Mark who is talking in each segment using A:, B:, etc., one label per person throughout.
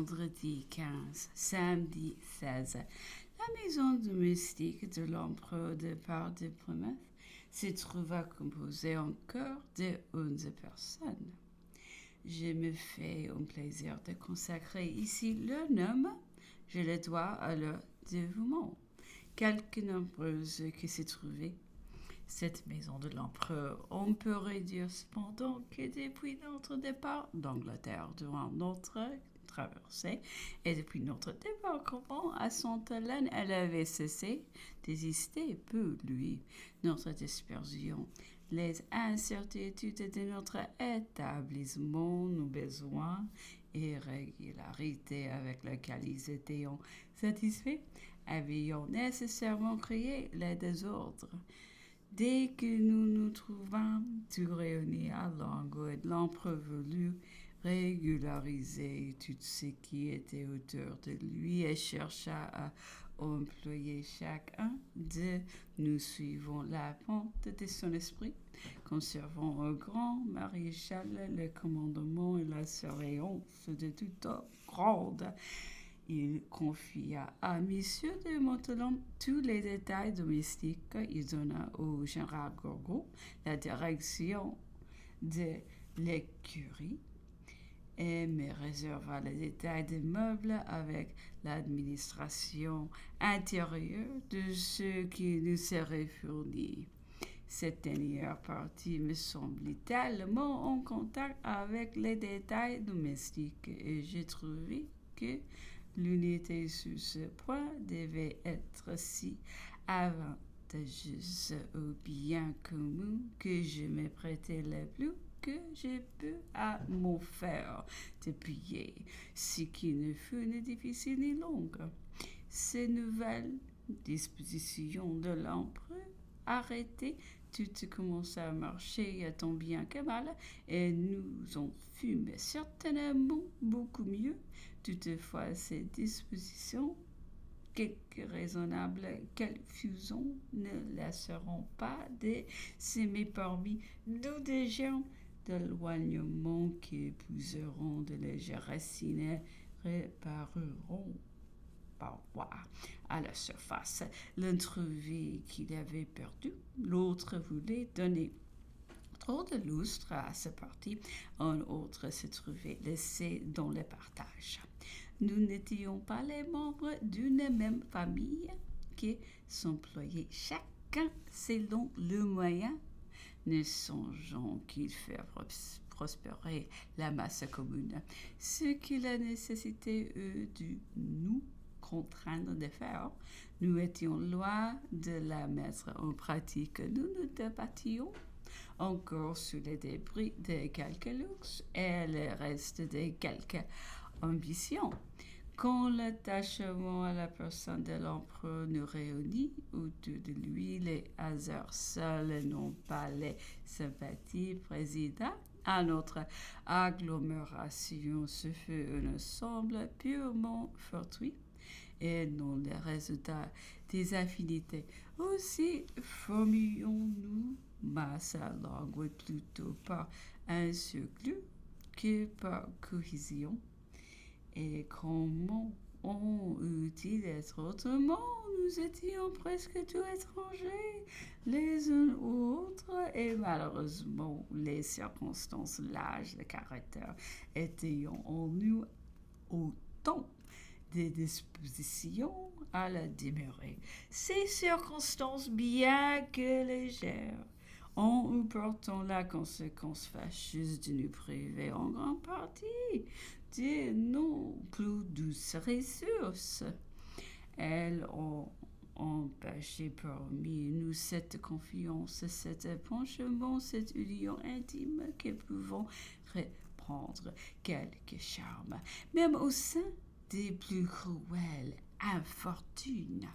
A: vendredi 15, samedi 16. La maison domestique de l'empereur de part de Plymouth se trouva composée encore de 11 personnes. Je me fais un plaisir de consacrer ici leur nom. Je le dois à leur dévouement, quelque nombreuses que se trouvaient. Cette maison de l'empereur, on pourrait dire cependant que depuis notre départ d'Angleterre durant notre traversée et depuis notre débarquement à Sainte-Hélène, elle avait cessé d'exister pour lui. Notre dispersion, les incertitudes de notre établissement, nos besoins et régularités avec lesquels ils étaient satisfaits, avaient nécessairement créé les désordres. Dès que nous nous trouvâmes tous réunis à Longwood, l'empereur voulut régulariser tout ce qui était autour de lui et chercha à employer chacun de nous suivant la pente de son esprit, conservant au grand maréchal le commandement et la surveillance de toute grande. Il confia à M. de Montalon tous les détails domestiques. Il donna au général Gourgaud la direction de l'écurie et me réserva les détails des meubles avec l'administration intérieure de ceux qui nous seraient fournis. Cette dernière partie me semblait tellement en contact avec les détails domestiques et j'ai trouvé que l'unité sur ce point devait être si avantageuse au bien commun que je me prêtais le plus que j'ai pu à m'en faire dépouiller, ce qui ne fut ni difficile ni long. Ces nouvelles dispositions de l'empereur arrêtées, tout commença à marcher tant bien que mal, et nous en fûmes certainement beaucoup mieux. Toutefois, ces dispositions, quelque raisonnables qu'elles fussent, ne laisseront pas de s'aimer parmi nous des gens d'éloignement qui épouseront de légères racines répareront parfois à la surface l'entrevue qu'il avait perdue. L'autre voulait donner trop de lustre à ce parti, un autre se trouvait laissé dans le partage. Nous n'étions pas les membres d'une même famille qui s'employaient chacun selon le moyen, ne songeant qu'il fait prospérer la masse commune, ce que la nécessité eût dû nous contraindre de faire. Nous étions loin de la mettre en pratique. Nous nous débattions encore sous les débris de quelques luxes et les restes de quelques ambitions. Quand l'attachement à la personne de l'empereur nous réunit autour de lui, les hasards seuls, non pas les sympathies, président à notre agglomération. Ce fut un ensemble purement fortuit et non le résultat des affinités. Aussi formions-nous masse à Longwood plutôt par insurclus que par cohésion. Et comment on eût-il d'être autrement? Nous étions presque tous étrangers, les uns aux autres, et malheureusement, les circonstances, l'âge, le caractère étaient en nous autant des dispositions à la demeurer. Ces circonstances, bien que légères, ont eu pourtant la conséquence fâcheuse de nous priver en grande partie de nos plus douces ressources. Elles ont empêché parmi nous cette confiance, cet épanchement, cette union intime que pouvons reprendre quelque charme, même au sein des plus cruelles infortunes.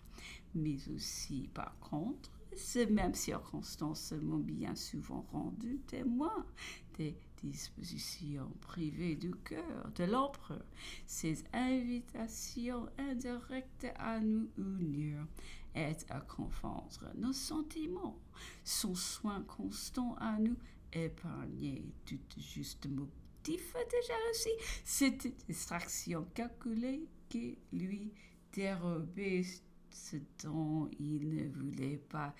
A: Mais aussi, par contre, ces mêmes circonstances m'ont bien souvent rendu témoin des dispositions privées du cœur de l'empereur. Ces invitations indirectes à nous unir et à confondre nos sentiments, son soin constant à nous épargner toute juste motif de jalousie. Cette distraction calculée qui lui dérobait ce dont il ne voulait pas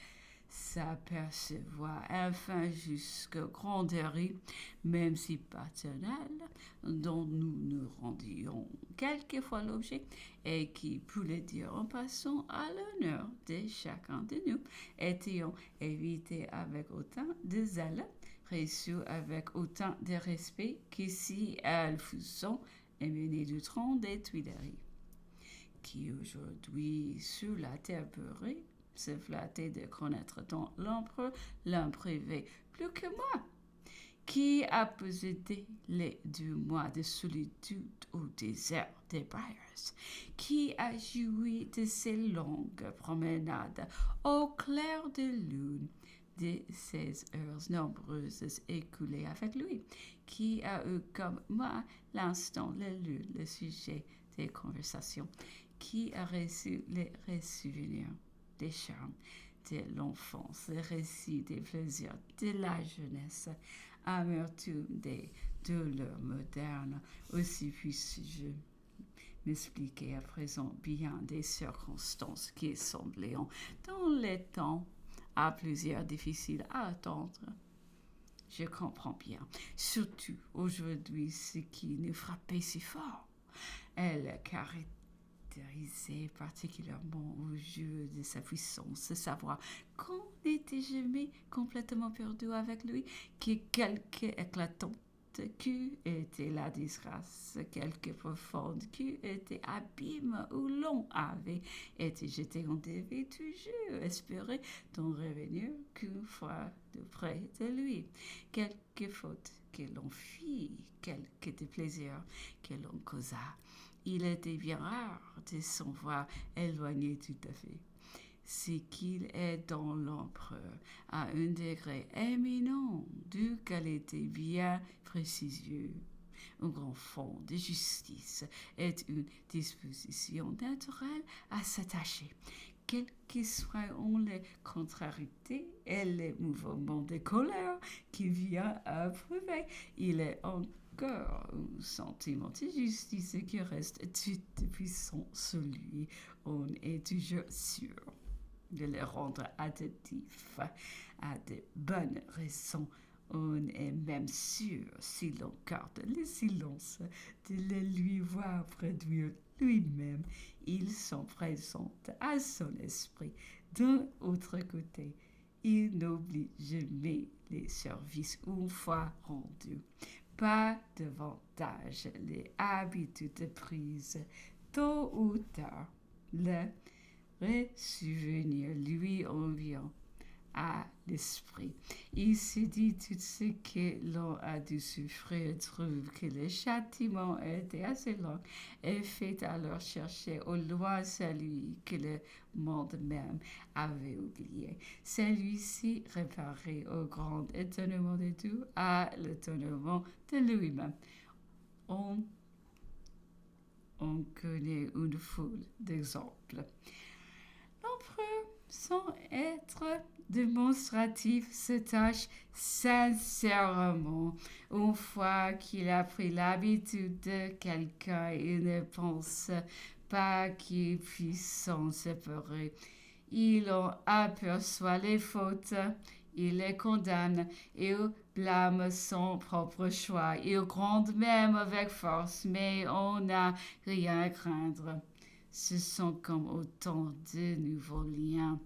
A: s'apercevoir. Enfin, jusqu'au granderie, même si paternelle, dont nous nous rendions quelquefois l'objet, et qui, pour le dire en passant, à l'honneur de chacun de nous, étions évités avec autant de zèle, reçus avec autant de respect que si elles fussent émenées du trône des Tuileries, qui aujourd'hui, sur la terre beurrée, se flattait de connaître dans l'empereur l'imprévu plus que moi, qui a possédé les 2 mois de solitude au désert des Briars, qui a joui de ces longues promenades au clair de lune, de ces heures nombreuses écoulées avec lui, qui a eu comme moi l'instant le sujet des conversations, qui a reçu les souvenirs des charmes de l'enfance, les récits des plaisirs de la jeunesse, amertume des douleurs modernes. Aussi puis-je m'expliquer à présent bien des circonstances qui semblaient dans les temps à plusieurs difficiles à attendre. Je comprends bien, surtout aujourd'hui, ce qui nous frappait si fort. Elle caractérisait particulièrement au jeu de sa puissance, savoir qu'on n'était jamais complètement perdu avec lui, que quelque éclatante qu'eût été la disgrâce, quelque profonde qu'eût été abîme où l'on avait été jeté, on devait toujours espérer d'en revenir qu'une fois de près de lui. Quelque faute que l'on fit, quelque déplaisir que l'on causa, il était bien rare de s'en voir éloigné tout à fait. C'est qu'il est dans l'empereur à un degré éminent duquel était bien précieux. Un grand fond de justice est une disposition naturelle à s'attacher. Quelles que soient les contrariétés et les mouvements de colère qu'il vient à prouver, il est encore un sentiment de justice qui reste tout puissant sur lui. On est toujours sûr de le rendre attentif à de bonnes raisons. On est même sûr, si l'on garde le silence, de le lui voir produire lui-même. Il s'en présente à son esprit. D'un autre côté, il n'oublie jamais les services une fois rendus. Pas davantage les habitudes prises. Tôt ou tard, le souvenir lui en vient à l'esprit. Il se dit tout ce que l'on a dû souffrir, trouve que le châtiment était assez long et fait alors chercher au loin celui que le monde même avait oublié. Celui-ci réparé au grand étonnement de tout, à l'étonnement de lui-même. On connaît une foule d'exemples. L'empereur, sans être démonstratif, se tâche sincèrement. Une fois qu'il a pris l'habitude de quelqu'un, il ne pense pas qu'il puisse s'en séparer. Il en aperçoit les fautes, il les condamne, il blâme son propre choix, il gronde même avec force, mais on n'a rien à craindre. Ce sont comme autant de nouveaux liens.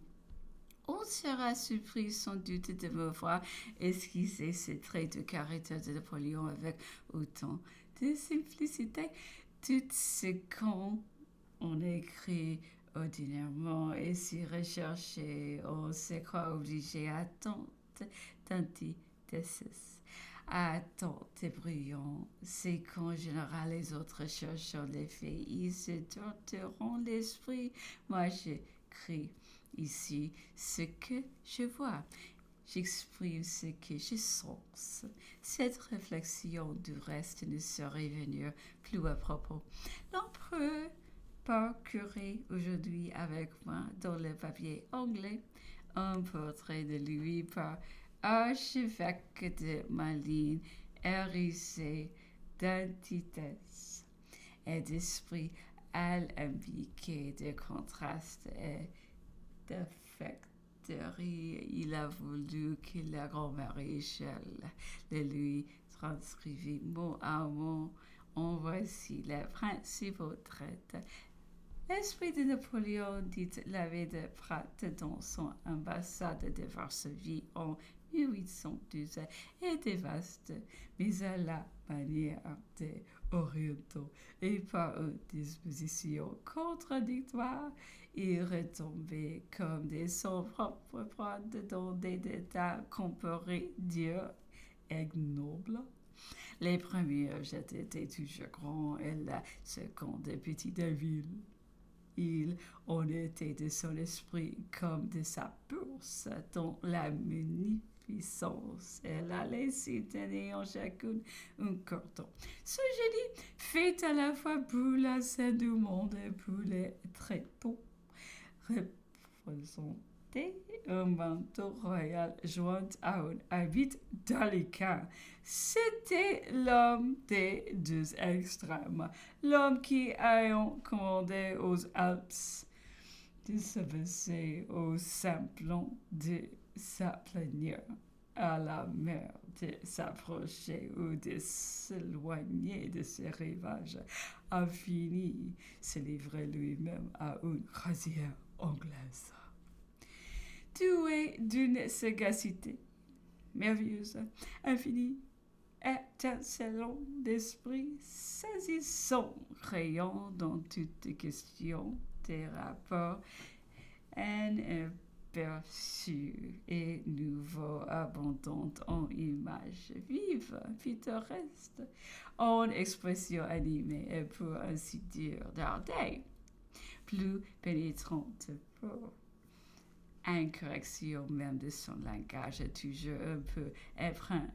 A: On sera surpris sans doute de me voir esquisser ces traits de caractère de Napoléon avec autant de simplicité. Tout ce qu'on écrit ordinairement et si recherché, on se croit obligé à d'antithèse, à tant de brillant. C'est qu'en général les autres cherchant les faits, ils se tortureront l'esprit. Moi, j'écris ici ce que je vois. J'exprime ce que je sens. Cette réflexion du reste ne saurait venir plus à propos. L'empereur procurait aujourd'hui avec moi dans le papier anglais un portrait de lui par archevêque de Malines, hérissé d'antithèse et d'esprit alambiqué de contraste et d'affecterie. Il a voulu que la grand maréchal le lui transcrivît mot à mot. En voici les principaux traits. L'esprit de Napoléon, dit l'abbé de Pratt dans son ambassade de Varsovie en 1812, était vaste, mais à la manière des Orientaux et par une disposition contradictoire, il retombait comme des son propre froide dans des détails comparés durs et nobles. Les premiers étaient toujours grands et la seconde petite de ville. Il en était de son esprit comme de sa bourse, dont la munificence elle a laissé tenir en chacune un cordon. Ce génie fait à la fois pour la scène du monde et pour les tréteaux, représentait un manteau royal joint à un habit délicat. C'était l'homme des deux extrêmes, l'homme qui, ayant commandé aux Alpes de s'abaisser au simplon de s'aplanir, à la mer de s'approcher ou de s'éloigner de ses rivages, a fini se livrer lui-même à une croisière anglaise. Doué d'une sagacité merveilleuse, infinie, étincelant d'esprit, saisissant, crayon dans toutes questions des rapports inaperçus et nouveaux, abondants en images vives, pittoresques, en expressions animées et pour ainsi dire d'ardeur, plus pénétrantes pour incorrection même de son langage toujours un peu empreint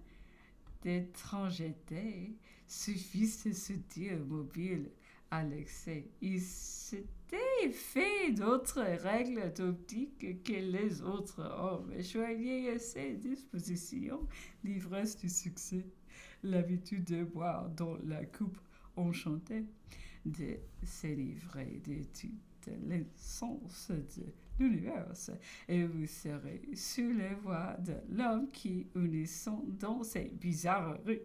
A: d'étrangeté, suffit de se dire mobile à l'excès. Il s'était fait d'autres règles d'optique que les autres hommes, et joignait à ses dispositions l'ivresse du succès, l'habitude de boire dans la coupe enchantée, de se livrer de toute l'essence de l'univers, et vous serez sur les voies de l'homme qui unissant dans ses bizarreries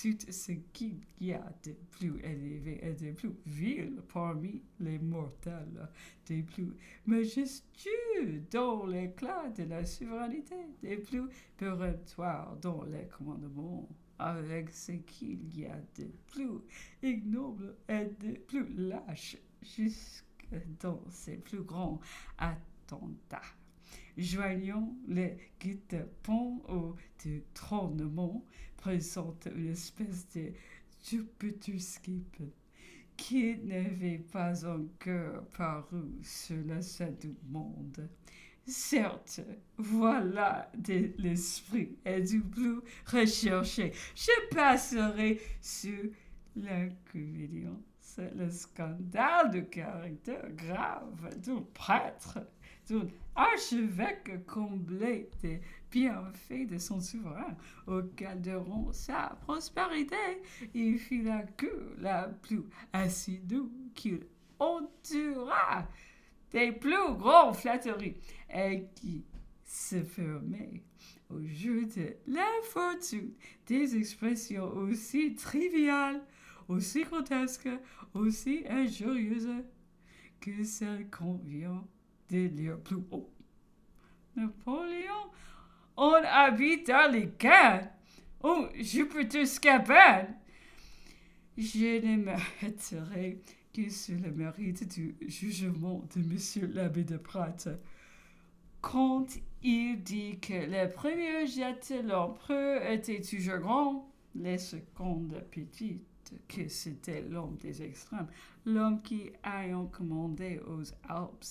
A: tout ce qu'il y a de plus élevé et de plus vil parmi les mortels, des plus majestueux dans l'éclat de la souveraineté, des plus péremptoires dans les commandements, avec ce qu'il y a de plus ignoble et de plus lâche, jusque dans ses plus grands attentats. Joignant les guet-apens au détrônement, présente une espèce de Jupiter-skip qui n'avait pas encore paru sur la scène du monde. Certes, voilà de l'esprit et du plus recherché. Je passerai sur l'inconvénient, c'est le scandale de caractère grave d'un prêtre, d'un archevêque comblé des bienfaits de son souverain, auquel durant sa prospérité, il fit la cure la plus assidue qu'il endura des plus grandes flatteries, et qui se fermait au jeu de l'infortune des expressions aussi triviales, aussi grotesques, aussi injurieuses que celles qu'on vient de lire plus haut. Napoléon en habite dans les cannes, oh Jupiter scapade. Je ne m'arrêterai que sur le mérite du jugement de M. l'abbé de Pratt. Quand il dit que les premiers jets de l'empereur étaient toujours grands, les secondes petites, que c'était l'homme des extrêmes, l'homme qui, ayant commandé aux Alpes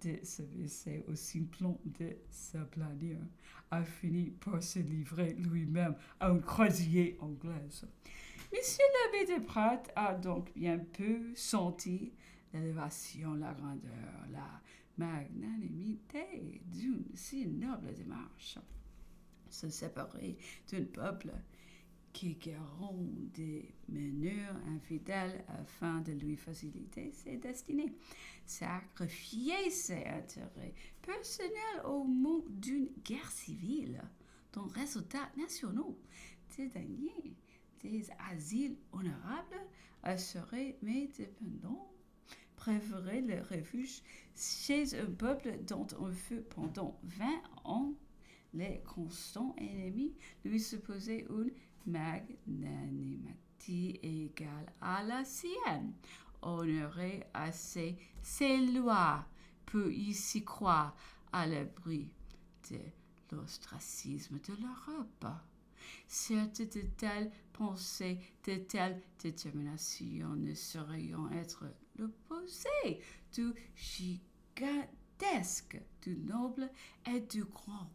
A: de se baisser au simplon de s'aplanir, a fini par se livrer lui-même à une croisière anglaise. Monsieur l'abbé de Pratt a donc bien peu senti l'élévation, la grandeur, la magnanimité d'une si noble démarche. Se séparer d'un peuple qui guériront des meneurs infidèles afin de lui faciliter ses destinées. Sacrifier ses intérêts personnels au nom d'une guerre civile dont résultats nationaux, dédaigner des asiles honorables, assurer mes dépendants, préférer le refuge chez un peuple dont on fut pendant 20 ans les constants ennemis, lui supposer une magnanimité égale à la sienne, honorer assez ses lois pour y croire à l'abri de l'ostracisme de l'Europe. Certes, de telles pensées, de telles déterminations ne sauraient être l'opposé du gigantesque, du noble et du grand